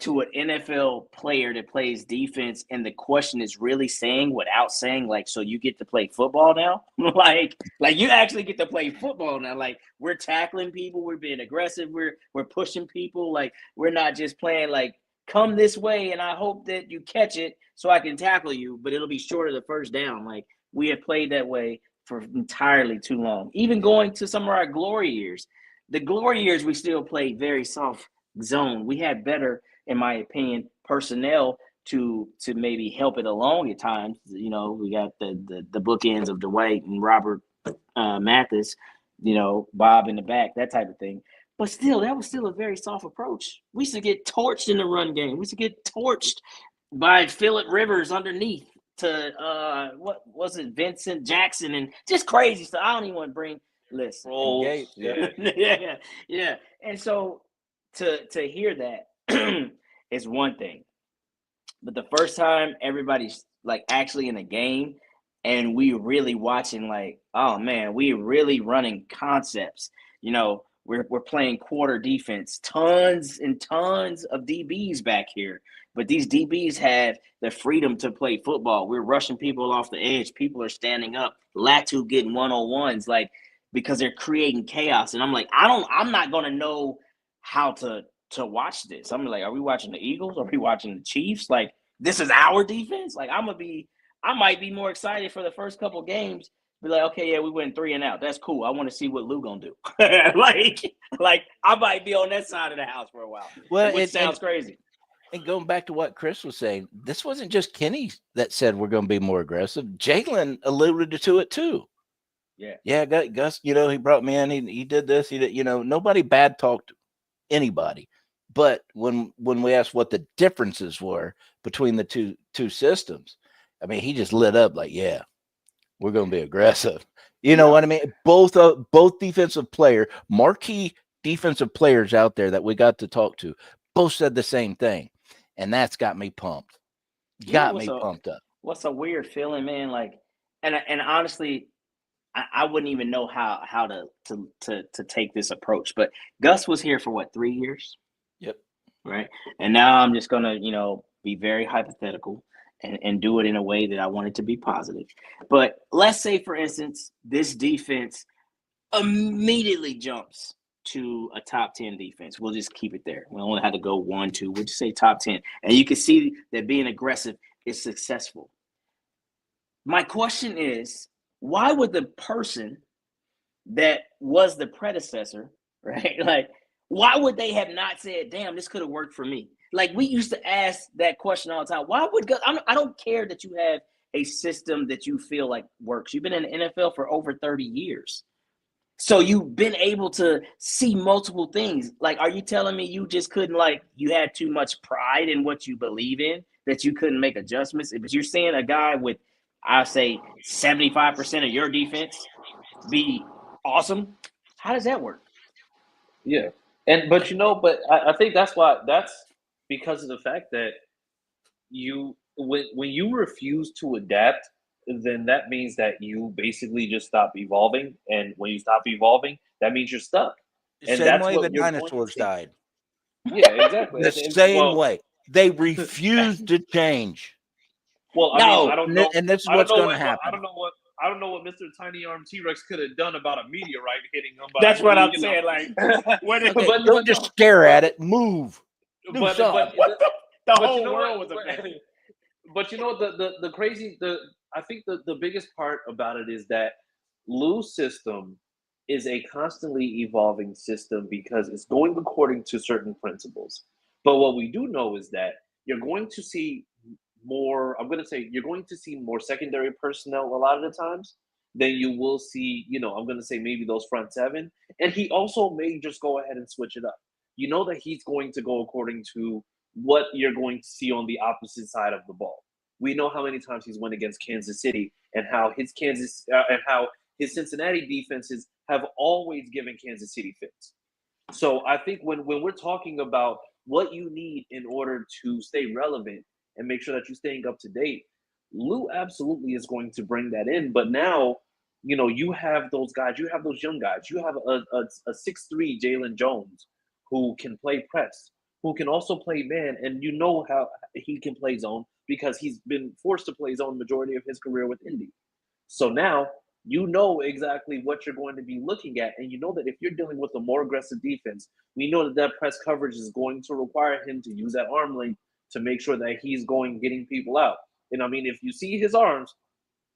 to an NFL player that plays defense, and the question is really saying without saying, like, so you get to play football now? like you actually get to play football now. Like, we're tackling people, we're being aggressive, we're pushing people, like we're not just playing like come this way and I hope that you catch it so I can tackle you, but it'll be short of the first down. Like, we have played that way for entirely too long. Even going to some of our glory years. The glory years, we still played very soft zone. We had better, in my opinion, personnel to maybe help it along at times. We got the bookends of Dwight and Robert Mathis, Bob in the back, that type of thing. But still, that was still a very soft approach. We used to get torched in the run game. We used to get torched by Phillip Rivers underneath to what was it, Vincent Jackson, and just crazy stuff. I don't even want to bring list. Yeah. And so to hear that is one thing, but the first time everybody's like actually in a game and we really watching like, oh man, we really running concepts. You know, we're playing quarter defense, tons and tons of DBs back here, but these DBs have the freedom to play football. We're rushing people off the edge. People are standing up. Latu getting one-on-ones, like, because they're creating chaos. And I'm like, I'm not gonna know how to watch this. I'm like, are we watching the Eagles? Are we watching the Chiefs? Like, this is our defense. Like, I might be more excited for the first couple games. Be like, okay, yeah, we went 3 and out. That's cool. I want to see what Lou gonna do. like I might be on that side of the house for a while. Well, which sounds crazy. And going back to what Chris was saying, this wasn't just Kenny that said we're going to be more aggressive. Jalen alluded to it too. Yeah, Gus. You know, he brought me in. He did this. He did. You know, nobody bad talked anybody. But when we asked what the differences were between the two systems, I mean, he just lit up like, yeah, we're going to be aggressive. You know what I mean? Both defensive player, marquee defensive players out there that we got to talk to, both said the same thing, and that's got me pumped. Got me pumped up. What's a weird feeling, man? Like, and honestly, I wouldn't even know how to take this approach. But Gus was here for what, 3 years? Yep. Right. And now I'm just gonna, be very hypothetical and do it in a way that I want it to be positive. But let's say, for instance, this defense immediately jumps to a top 10 defense. We'll just keep it there. We only have to go 1, 2. We'll just say top 10. And you can see that being aggressive is successful. My question is, why would the person that was the predecessor, right? Like, why would they have not said, damn, this could have worked for me? Like, we used to ask that question all the time. Why would I don't care that you have a system that you feel like works. You've been in the NFL for over 30 years. So you've been able to see multiple things. Like, are you telling me you just couldn't, like, you had too much pride in what you believe in that you couldn't make adjustments? But you're seeing a guy with, I say, 75% of your defense be awesome. How does that work? Yeah. But I think that's because of the fact that when you refuse to adapt, then that means that you basically just stop evolving. And when you stop evolving, that means you're stuck. And Same that's way what the you're dinosaurs died. Yeah, exactly. The same way. They refused to change. Well, I don't know. And this is what's going to happen. I don't know what Mr. Tiny Arm T-Rex could have done about a meteorite hitting him. That's what I'm saying. Like, don't just stare at it. Move. The whole world was affected. But the crazy, I think the biggest part about it is that Lou's system is a constantly evolving system because it's going according to certain principles. But what we do know is that you're going to see more, you're going to see more secondary personnel a lot of the times than you will see, I'm going to say maybe those front seven. And he also may just go ahead and switch it up. You know that he's going to go according to what you're going to see on the opposite side of the ball. We know how many times he's won against Kansas City and how his Cincinnati defenses have always given Kansas City fits. So I think when we're talking about what you need in order to stay relevant and make sure that you're staying up to date, Lou absolutely is going to bring that in. But now, you have those guys, you have those young guys, you have a 6'3" Jalen Jones who can play press, who can also play man, and you know how he can play zone because he's been forced to play zone majority of his career with Indy. So now you know exactly what you're going to be looking at, and you know that if you're dealing with a more aggressive defense, we know that press coverage is going to require him to use that arm length to make sure that he's getting people out. And I mean, if you see his arms,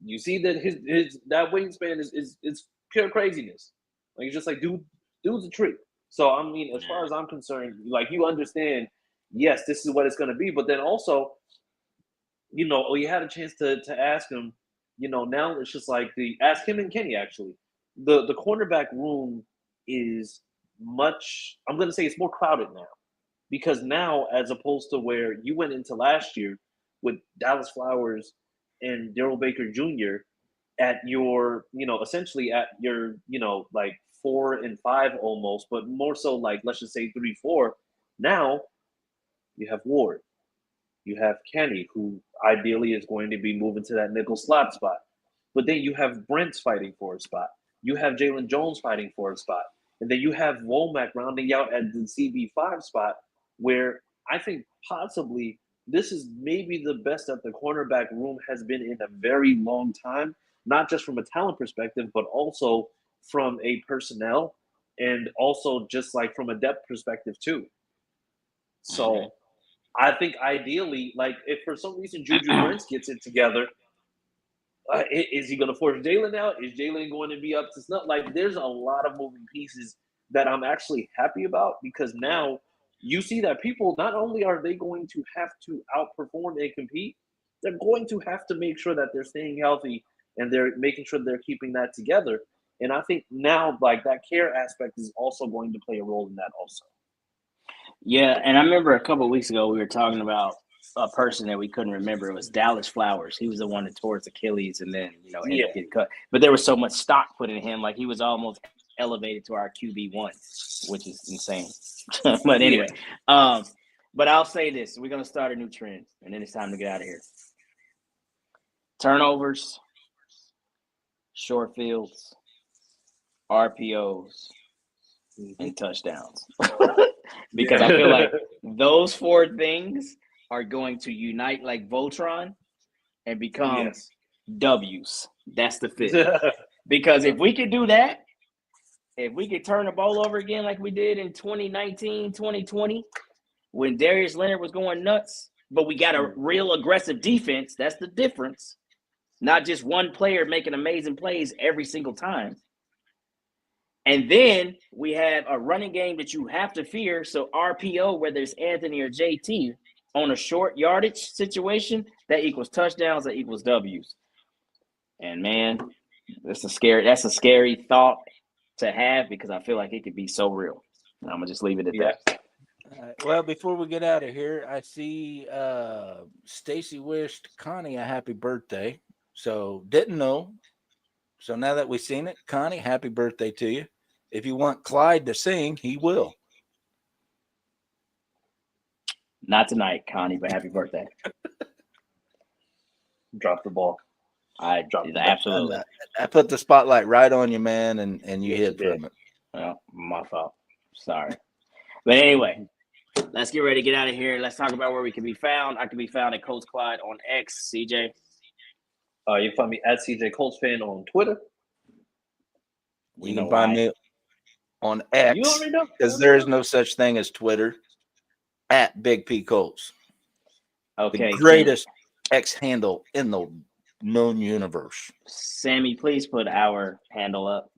you see that his that wingspan is pure craziness. Like, it's just like dude's a tree. So I mean, as far as I'm concerned, like, you understand, yes, this is what it's going to be. But then also, we had a chance to ask him. Now it's just like ask him and Kenny actually. The cornerback room is much. I'm going to say it's more crowded now, because now, as opposed to where you went into last year with Dallas Flowers and Darrell Baker Jr. at your, essentially at your, like 4 and 5 almost, but more so like, let's just say 3, 4. Now you have Ward, you have Kenny, who ideally is going to be moving to that nickel slot spot. But then you have Brent's fighting for a spot. You have Jalen Jones fighting for a spot. And then you have Womack rounding out at the CB5 spot, where I think possibly this is maybe the best that the cornerback room has been in a very long time, not just from a talent perspective, but also from a personnel and also just like from a depth perspective too. So I think ideally, like if for some reason Juju Brents gets it together, is he going to force Jalen out? Is Jalen going to be up to snuff? Like there's a lot of moving pieces that I'm actually happy about, because now you see that people, not only are they going to have to outperform and compete, they're going to have to make sure that they're staying healthy and they're making sure they're keeping that together. And I think now, like, that care aspect is also going to play a role in that also. Yeah, and I remember a couple of weeks ago we were talking about a person that we couldn't remember. It was Dallas Flowers. He was the one that tore his Achilles and then, ended up getting cut. But there was so much stock put in him, like he was almost elevated to our QB1, which is insane. But anyway, but I'll say this. We're going to start a new trend, and then it's time to get out of here. Turnovers, short fields, RPOs, and touchdowns. Because I feel like those four things are going to unite like Voltron and become W's. That's the fifth. Because if we could do that, if we could turn the ball over again like we did in 2019, 2020, when Darius Leonard was going nuts, but we got a real aggressive defense, that's the difference. Not just one player making amazing plays every single time. And then we have a running game that you have to fear. So RPO, whether it's Anthony or JT, on a short yardage situation, that equals touchdowns, that equals W's. And man, that's a scary thought to have, because I feel like it could be so real. And I'm gonna just leave it at that. Well, before we get out of here, I see Stacy wished Connie a happy birthday. So didn't know. So now that we've seen it, Connie, happy birthday to you. If you want Clyde to sing, he will. Not tonight, Connie, but happy birthday. Drop the ball. I dropped it. Absolutely. I put the spotlight right on you, man, and you hid from it. Well, my fault. Sorry. But anyway, let's get ready to get out of here. Let's talk about where we can be found. I can be found at Coach Clyde on X. CJ? You can find me at CJ Colts fan on Twitter. You can find me on X, you already know, because there is no such thing as Twitter, at Big P Colts. Okay. The greatest X handle in the known universe. Sammy, please put our handle up.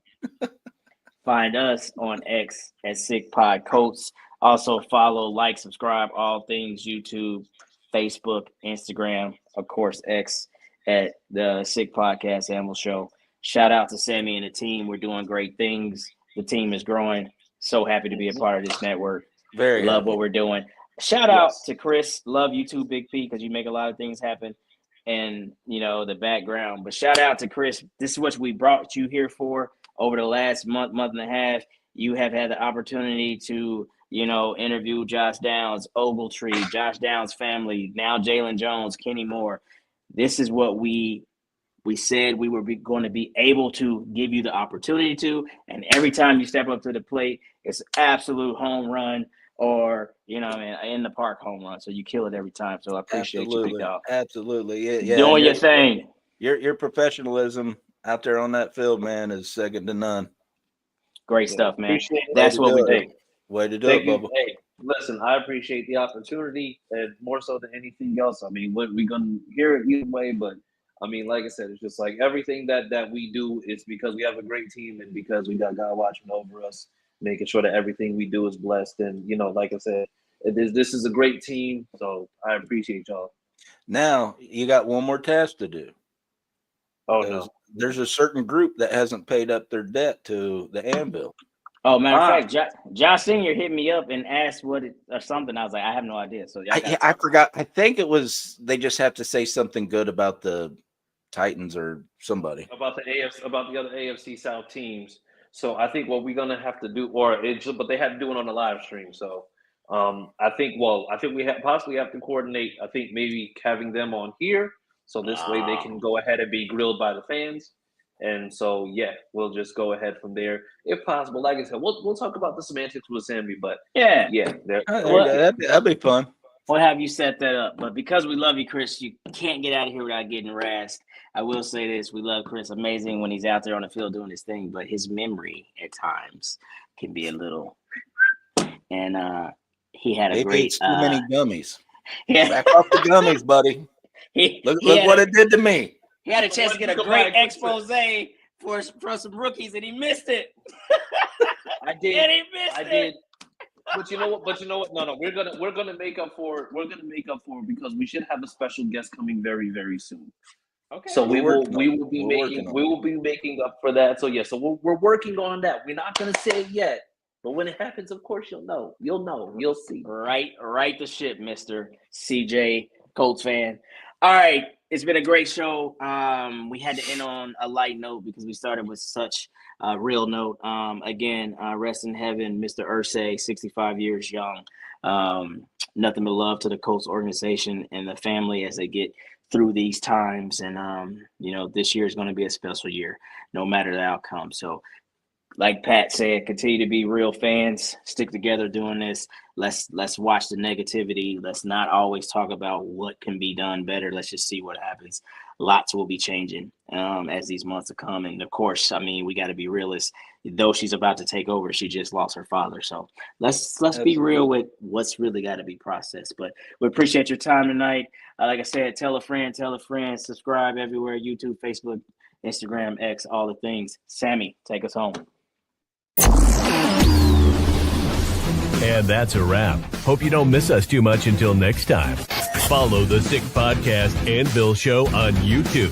Find us on X at Sick Pod Colts. Also follow, like, subscribe, all things YouTube, Facebook, Instagram, of course, X at the Sick Podcast Animal Show. Shout out to Sammy and the team. We're doing great things. The team is growing. So happy to be a part of this network. Very love happy. what we're doing. Shout out to Chris. Love you too, Big P, because you make a lot of things happen in, the background. But shout out to Chris. This is what we brought you here for over the last month and a half. You have had the opportunity to, interview Josh Downs, Ogletree, Josh Downs' family, now Jalen Jones, Kenny Moore. This is what we said we were going to be able to give you the opportunity to. And every time you step up to the plate, it's an absolute home run or, in the park home run. So you kill it every time. So I appreciate you, big dog. Absolutely. Yeah. Doing your thing. Your professionalism out there on that field, man, is second to none. Great stuff, man. That's what we do. Way to do it, Bubba. Hey, listen, I appreciate the opportunity, and more so than anything else. I mean, we're going to hear it either way, but I mean, like I said, it's just like everything that we do is because we have a great team and because we got God watching over us, making sure that everything we do is blessed. And, like I said, this is a great team, so I appreciate y'all. Now, you got one more task to do. Oh, no. There's a certain group that hasn't paid up their debt to the Anvil. Oh, matter of fact, Josh Senior hit me up and asked or something. I was like, I have no idea. So I forgot. I think it was they just have to say something good about the Titans or somebody about the other AFC South teams. So I think what we're gonna have to do, but they had to do it on the live stream. So I think we possibly have to coordinate. I think maybe having them on here So this way they can go ahead and be grilled by the fans. And so, yeah, we'll just go ahead from there if possible. Like I said, we'll talk about the semantics with Sammy, but yeah, That'd be fun. We'll have you set that up. But because we love you, Chris, you can't get out of here without getting razzed. I will say this. We love Chris. Amazing when he's out there on the field doing his thing, but his memory at times can be a little. And he had a great. Too many gummies. Yeah. Back off the gummies, buddy. Look what it did to me. He had a chance to get a great expose for some rookies, and he missed it. I did. And he missed it. did. But you know what? No. We're gonna make up for it because we should have a special guest coming very, very soon. Okay. So we will be making up for that. So yeah. So we're working on that. We're not gonna say it yet, but when it happens, of course you'll know. You'll see. Right the ship, Mr. CJ Colts fan. All right. It's been a great show. We had to end on a light note because we started with such a real note. Again, rest in heaven, Mr. Irsay, 65 years young. Nothing but love to the Colts organization and the family as they get through these times. And, this year is going to be a special year, no matter the outcome. So, like Pat said, continue to be real fans, stick together doing this. Let's watch the negativity. Let's not always talk about what can be done better. Let's just see what happens. Lots will be changing as these months come. And of course, we got to be realists. Though she's about to take over, she just lost her father. So let's be real with what's really got to be processed. But we appreciate your time tonight. Like I said, tell a friend, subscribe everywhere, YouTube, Facebook, Instagram, X, all the things. Sammy, take us home. And that's a wrap. Hope you don't miss us too much until next time. Follow the Sick Podcast and Bill Show on YouTube,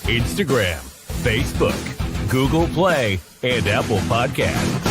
Instagram, Facebook, Google Play, and Apple Podcasts.